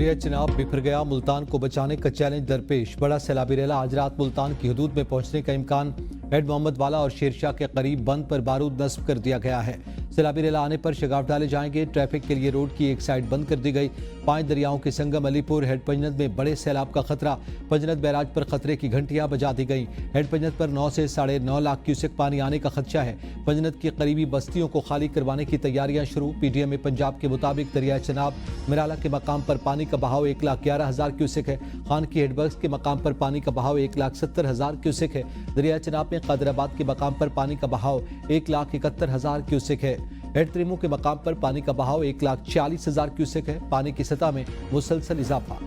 दरिया चिनाब बिखर गया, मुल्तान को बचाने का चैलेंज दरपेश। बड़ा सैलाबी रेला आज रात मुल्तान की हदूद में पहुंचने का इम्कान। हेड मोहम्मद वाला और शेरशाह के करीब बंद पर बारूद नस्ब कर दिया गया है। सैलाबी रेला आने पर शगाफ डाले जाएंगे। ट्रैफिक के लिए रोड की एक साइड बंद कर दी गई। 5 दरियाओं के संगम अलीपुर हेड पंजनद में बड़े सैलाब का खतरा। पंजनद बैराज पर खतरे की घंटियां बजा दी गई। हेड पंजनद पर 9 से 9.5 लाख क्यूसेक पानी आने का खदशा है। पंजनद की करीबी बस्तियों को खाली करवाने की तैयारियां शुरू। पीटीएम पंजाब के मुताबिक दरिया चिनाब मिराला के मकाम पर पानी का बहाव 1,11,000 क्यूसेक है। खान की हेडवर्क्स के मकाम पर पानी का बहाव 1,70,000 क्यूसेक है। दरिया चिनाब में कादराबाद के मकाम पर पानी का बहाव 1,71,000 क्यूसेक है। हेड त्रिमू के मकाम पर पानी का बहाव 1,40,000 क्यूसेक है। पानी की सतह में मुसलसल इजाफा।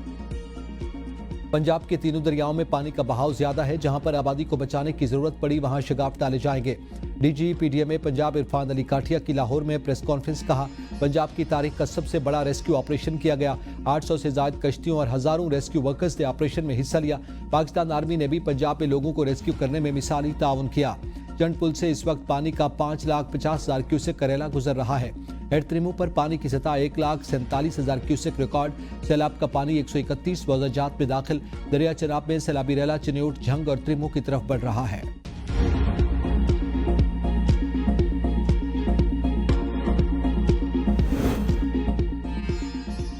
पंजाब के तीनों दरियाओं में पानी का बहाव ज्यादा है। जहां पर आबादी को बचाने की जरूरत पड़ी वहां शगाफ डाले जाएंगे। डीजी पीडीएम पंजाब इरफान अली काठिया की लाहौर में प्रेस कॉन्फ्रेंस कहा, पंजाब की तारीख का सबसे बड़ा रेस्क्यू ऑपरेशन किया गया। 800 से ज्यादा कश्तियों और हजारों रेस्क्यू वर्कर्स ने ऑपरेशन में हिस्सा लिया। पाकिस्तान आर्मी ने भी पंजाब में लोगों को रेस्क्यू करने में मिसाली ताउन किया। चंड पुल से इस वक्त पानी का 5,50,000 क्यूसेक करेला गुजर रहा है। हेड त्रिमू पर पानी की सतह 1,47,000 क्यूसेक रिकॉर्ड। सैलाब का पानी 131 मौजाजात में दाखिल। दरिया चिनाब में सैलाबी रेला चिन्यूट झंग और त्रिमू की तरफ बढ़ रहा है।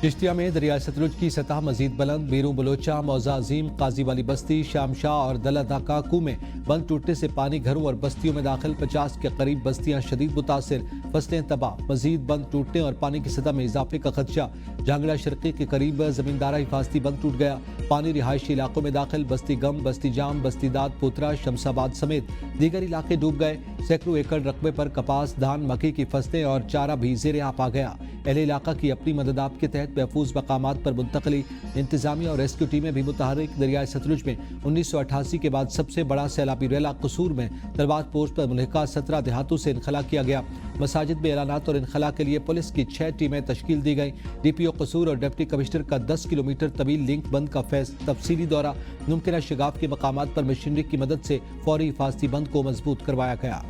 चिश्तिया में दरिया सतलुज की सतह मजीद बुलंद। बीरू बलोचा, मौजा अजीम, काजी वाली बस्ती, शामशाह और दलादाका कू में बंद टूटने से पानी घरों और बस्तियों में दाखिल। 50 के करीब बस्तियां शदीद मुतासिर, फसलें तबाह। मजीद बंद टूटने और पानी की सतह में इजाफे का खदशा। झांगड़ा शर्की के करीब जमींदारा हिफाजती बंद टूट गया। पानी रिहायशी इलाकों में दाखिल। बस्ती गम, बस्ती जाम, बस्ती दाद, पोतरा, शमसाबाद समेत दीगर इलाके डूब गए। सैकड़ों एकड़ रकबे पर कपास, धान, मक्की की फसलें और चारा भी ज़ेरे आप आ गया। अहले इलाका की अपनी मदद आप के तहत महफूज मकामात पर मुंतकली। इंतजामिया और रेस्क्यू टीमें भी मुतहरिक। दरियाए सतलुज में 1988 के बाद सबसे बड़ा सैलाबी रेला कसूर में तलवात पोस्ट पर मुल्हिका 17 देहातों से इनखला किया गया। मसाजिद में एलानात और इनखला के लिए पुलिस की 6 टीमें तश्कील दी गई। डीपीओ कसूर और डिप्टी कमिश्नर का 10 किलोमीटर तवील लिंक बंद का तफसीली दौरा। मुमकिन शगाफ के मकामात पर मशीनरी की मदद से फौरी हिफाजती बंद को मजबूत करवाया गया।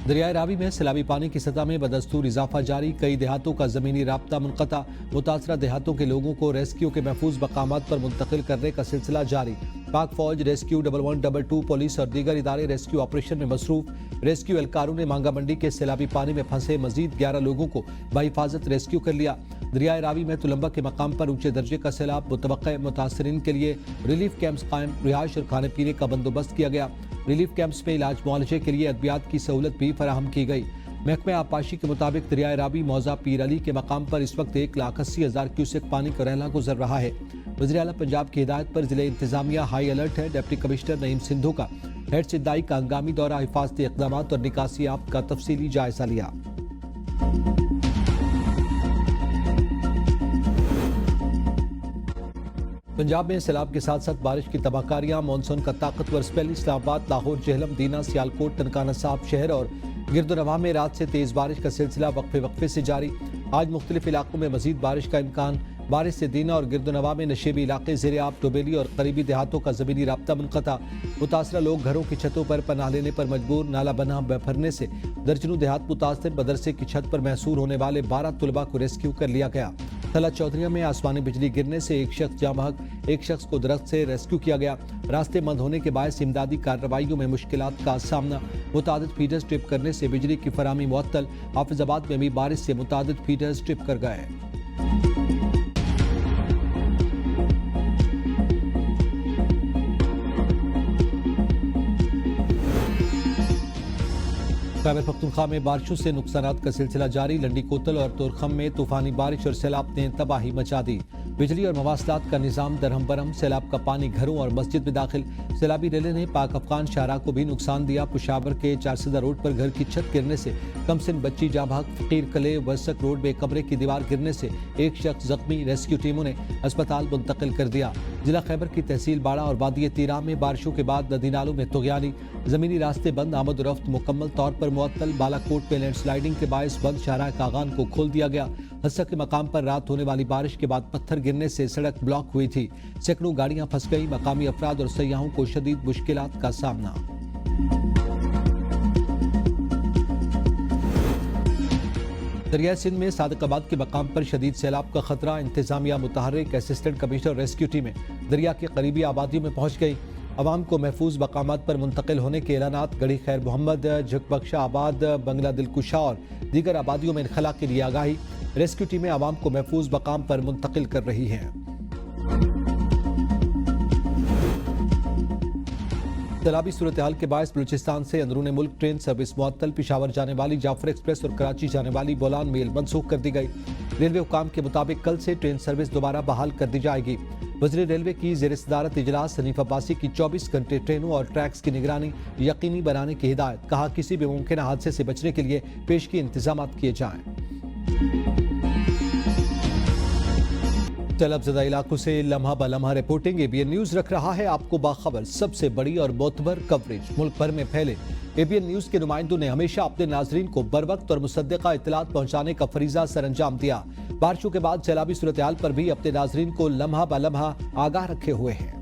दरियाए रावी में सैलाबी पानी की सतह में बदस्तूर इजाफा जारी। कई देहातों का जमीनी राब्ता मुनक़ता। मुतासरा देहातों के लोगों को रेस्क्यू के महफूज मकामात पर मुंतकिल करने का सिलसिला जारी। पाक फौज, रेस्क्यू 1122 पुलिस और दीगर इदारे रेस्क्यू ऑपरेशन में मसरूफ। रेस्क्यू एहलकारों ने मांगा मंडी के सैलाबी पानी में फंसे मजीद 11 लोगों को बहिफाजत रेस्क्यू कर लिया। दरियाए रावी में तुलंबा के मकाम पर ऊंचे दर्जे का सैलाब। मुतवक्का मुतासरीन के लिए रिलीफ कैंप्स कायम। रिहाइश और खाने पीने का बंदोबस्त किया गया। रिलीफ कैंप्स में इलाज मुआलजे के लिए अद्वियात की सहूलत भी फराहम की गई। महकमे आबपाशी के मुताबिक दरियाए रावी मौजा पीर अली के मकाम पर इस वक्त 1,80,000 क्यूसेक पानी का रहला गुजर रहा है। वज़ीर आला पंजाब की हिदायत पर जिले इंतजामिया हाई अलर्ट है। डिप्टी कमिश्नर नईम सिंधु का हेड सिद्दाई का हंगामी दौरा। हिफाजती इक़दाम और निकासी आप का तफसीली जायजा लिया। पंजाब में सैलाब के साथ साथ बारिश की तबाहकारियां। मानसून का ताकतवर स्पेल इस्लामाबाद, लाहौर, जेहलम, दीना, सियालकोट, ननकाना साहब शहर और गिरदोनवा में रात से तेज बारिश का सिलसिला वक्फे वक्फे से जारी। आज मुख्तलिफ इलाकों में मजीद बारिश का इम्कान। बारिश से दीना और गिरदोनवा में नशेबी इलाके ज़ेरे आब, डोबेली और करीबी देहातों का ज़मीनी राब्ता मुनक़ता। मुतासरा लोग घरों की छतों पर पनाह लेने पर मजबूर। नाला बना भरने से दर्जनों देहात मुतासर। मदरसे की छत पर महसूर होने वाले 12 तुलबा को रेस्क्यू कर लिया गया। तला चौधरिया में आसमानी बिजली गिरने से एक शख्स जाँ बहक, एक शख्स को दरख्त से रेस्क्यू किया गया। रास्ते बंद होने के बायस इमदादी कार्रवाइयों में मुश्किलात का सामना। मुतादिद फीडर्स ट्रिप करने से बिजली की फराहमी मुअत्तल। हाफिजाबाद में भी बारिश से मुतादिद फीडर्स ट्रिप कर गए। खैबर पख्तूनख्वा में बारिशों से नुकसानात का सिलसिला जारी। लंडी कोतल और तोरखम में तूफानी बारिश और सैलाब ने तबाही मचा दी। बिजली और मवासलात का निज़ाम दरहम बरहम। सैलाब का पानी घरों और मस्जिद में दाखिल। सैलाबी रेले ने पाक अफगान शाहरा को भी नुकसान दिया। पुशावर के 400 रोड पर घर की छत गिरने से कमसिन बच्ची जाँ बहक। फकीर कले वसक रोड में कमरे की दीवार गिरने से एक शख्स जख्मी। रेस्क्यू टीमों ने अस्पताल मुंतकिल कर दिया। जिला खैबर की तहसील बाड़ा और वादी तीरा में बारिशों के बाद नदी नालों में तुग़यानी। जमीनी रास्ते बंद। आमद और रफ्त मुकम्मल तौर पर मुअत्तल। बालाकोट में लैंडस्लाइडिंग के बायस बंद शाहराह कागान को खोल दिया गया। हस्सा के मकाम पर रात होने वाली बारिश के बाद पत्थर गिरने से सड़क ब्लॉक हुई थी। सैकड़ों गाड़ियां फंस गई। मकामी अफराद और सयाहों को शदीद मुश्किलात का सामना। दरिया सिंध में सादिकाबाद के मकाम पर शदीद सैलाब का खतरा। इंतजामिया मुतहर्रिक असिस्टेंट कमिश्नर रेस्क्यू टीमें दरिया की करीबी आबादियों में पहुंच गई। अवाम को महफूज मकामात पर मुंतकिल होने के ऐलानात। गढ़ी खैर मोहम्मद, झकबख्शा आबाद, बंगला दिलकुशा और दीगर आबादियों में इनखला के लिए आगाही। रेस्क्यू टीमें अवाम को महफूज मकाम पर मुंतकिल कर रही हैं। सैलाबी सूरत हाल के बायस बलूचिस्तान से अंदरूनी मुल्क ट्रेन सर्विस मुअत्तल। पिशावर जाने वाली जाफर एक्सप्रेस और कराची जाने वाली बोलान मेल मनसूख कर दी गई। रेलवे हुकाम के मुताबिक कल से ट्रेन सर्विस दोबारा बहाल कर दी जाएगी। वज़ीर रेलवे की ज़ेर सदारत इजलास हनीफ अब्बासी की 24 घंटे ट्रेनों और ट्रैक्स की निगरानी यकीनी बनाने की हिदायत। कहा किसी भी मुमकिन हादसे से बचने के लिए पेशगी इंतजाम किए जाएं। तलबज़दा इलाकों से लम्हा ब लम्हा रिपोर्टिंग। एबीएन न्यूज़ रख रहा है आपको बाखबर सबसे बड़ी और मोतबर कवरेज। मुल्क भर में फैले एबीएन न्यूज़ के नुमाइंदों ने हमेशा अपने नाजरीन को बरवक्त और मुसद्दिका इत्तलात पहुंचाने का फरीजा सरअंजाम दिया। बारिशों के बाद सैलाबी सूरत हाल पर भी अपने नाजरीन को लम्हा ब लम्हा आगाह रखे हुए हैं।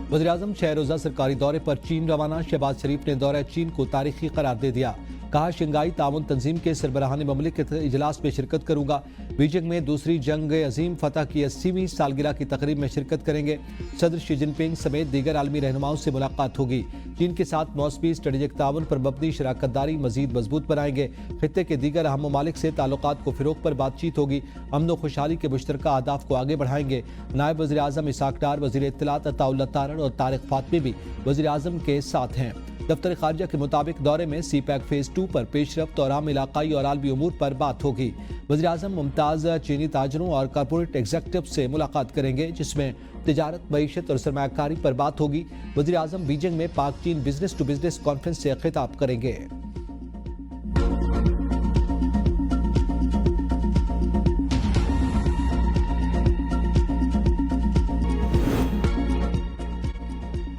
वज़ीर-ए-आज़म 6 रोज़ा सरकारी दौरे पर चीन रवाना। शहबाज शरीफ ने दौरा चीन को तारीखी करार दे दिया। कहा शंघाई ताउन तंजीम के सरबराहान ममलिकत इजलास में शिरकत करूंगा। बीजिंग में दूसरी जंग अजीम फतह की 80वीं सालगिरह की तकरीब में शिरकत करेंगे। सदर शी जिनपिंग समेत दीगर आलमी रहनुमाओं से मुलाकात होगी। चीन के साथ मौसमी स्ट्रेटेजिक ताउन पर मबनी शराकतदारी मजीद मजबूत बनाएंगे। खित्ते के दीगर अहम ममालिक से ताल्लुकात को फिरोग पर बातचीत होगी। अमन व खुशहाली के मुश्तरका अहदाफ को आगे बढ़ाएंगे। नायब वज़ीर आज़म इसाक डार, वज़ीर इत्तलात अताउल्लाह तारड़ और तारिक फातमी भी वज़ीर आज़म के साथ हैं। दफ्तर खारजा के मुताबिक दौरे में सी पैक फेज 2 पर पेशरफ्त और आम इलाकाई और आलमी उमूर पर बात होगी। वज़ीर आज़म मुमताज़ चीनी ताजरों और कॉरपोरेट एग्जीक्यूटिव से मुलाकात करेंगे, जिसमें तिजारत, मईशत और सरमायाकारी पर बात होगी। वज़ीर आज़म बीजिंग में पाक चीन बिजनेस टू बिजनेस कॉन्फ्रेंस से खिताब करेंगे।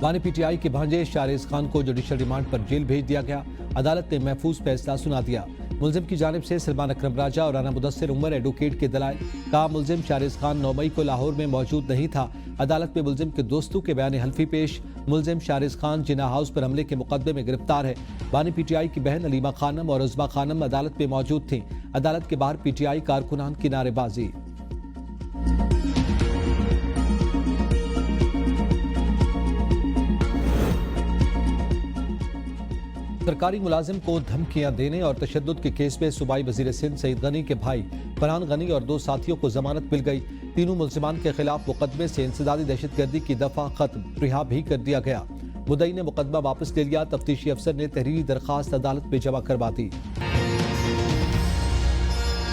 वानी पीटीआई के भांजे शारिस खान को जुडिशल रिमांड पर जेल भेज दिया गया। अदालत ने महफूज फैसला सुना दिया। मुलजिम की जानिब से सलमान अकरम राजा और राना मुदस्सिर उमर एडवोकेट के दलाइल। कहा मुलजिम शारिस खान 9 मई को लाहौर में मौजूद नहीं था। अदालत में मुलजिम के दोस्तों के बयान हल्फी पेश। मुलजिम शारिस खान जिना हाउस पर हमले के मुकदमे में गिरफ्तार है। वानी पीटीआई की बहन अलीमा खानम और उज़मा खानम अदालत में मौजूद थी। अदालत के बाहर पीटीआई कारकुनान की नारेबाजी। सरकारी मुलाजिम को धमकियां देने और तशद्दुद के केस में सूबाई वजीर सिंध सईद गनी के भाई फरहान गनी और 2 साथियों को जमानत मिल गई। तीनों मुल्जिमान के खिलाफ मुकदमे से इंसदादी दहशतगर्दी की दफा खत्म रिहा भी कर दिया गया। मुद्दई ने मुकदमा वापस ले लिया। तफ्तीशी अफसर ने तहरीरी दरखास्त अदालत में जमा करवा दी।